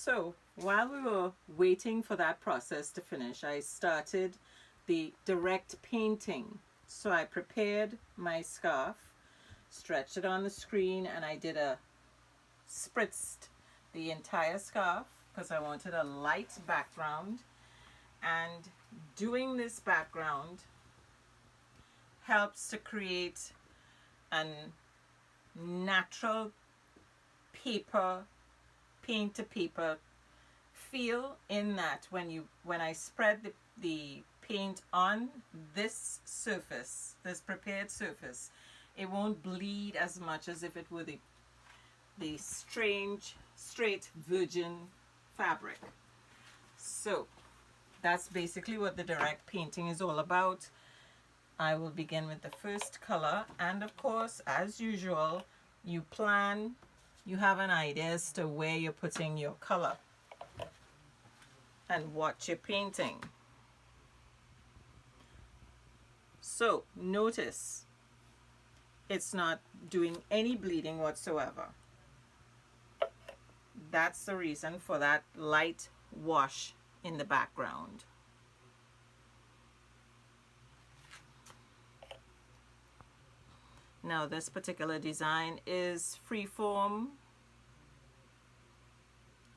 So while we were waiting for that process to finish, I started the direct painting. So I prepared my scarf, stretched it on the screen, and I did a spritzed the entire scarf because I wanted a light background. And doing this background helps to create a natural paper, paint to paper feel, in that when I spread the paint on this surface, this prepared surface, it won't bleed as much as if it were the straight virgin fabric. So that's basically what the direct painting is all about. I will begin with the first color, and of course, as usual, you have an idea as to where you're putting your color and what you're painting. So notice it's not doing any bleeding whatsoever. That's the reason for that light wash in the background. Now this particular design is freeform,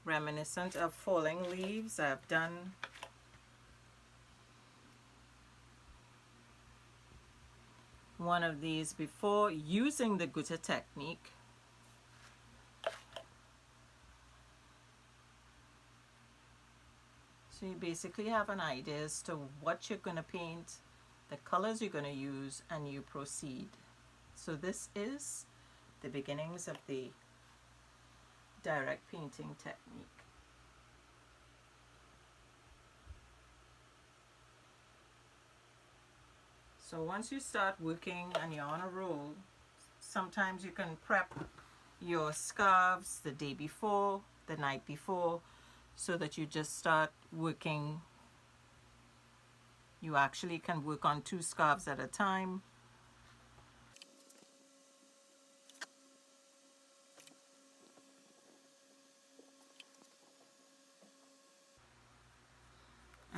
reminiscent of falling leaves. I've done one of these before using the Gutter technique. So you basically have an idea as to what you're going to paint, the colors you're going to use, and you proceed. So this is the beginnings of the direct painting technique. So once you start working and you're on a roll, sometimes you can prep your scarves the day before, the night before, so that you just start working. You actually can work on 2 scarves at a time.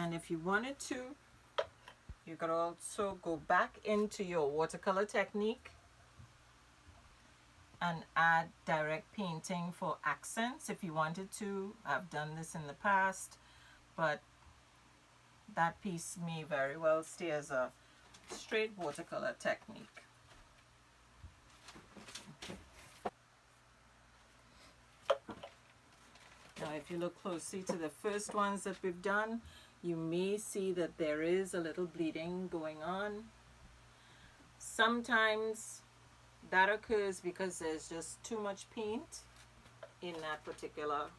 And if you wanted to, you could also go back into your watercolor technique and add direct painting for accents if you wanted to. I've done this in the past, but that piece may very well stay as a straight watercolor technique. Now if you look closely to the first ones that we've done, you may see that there is a little bleeding going on. Sometimes that occurs because there's just too much paint in that particular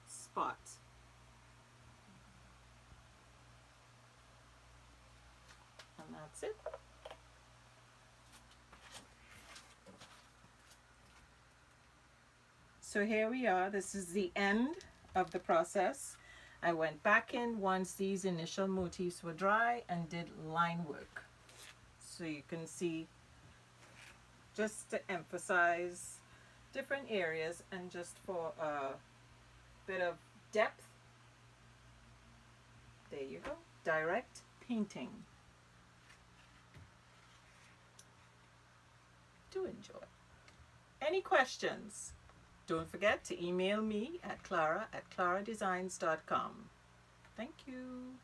spot. And that's it. So here we are. This is the end of the process. I went back in once these initial motifs were dry and did line work. So you can see, just to emphasize different areas and just for a bit of depth. There you go. Direct painting. Do enjoy. Any questions? Don't forget to email me at Clara@claradesigns.com. Thank you.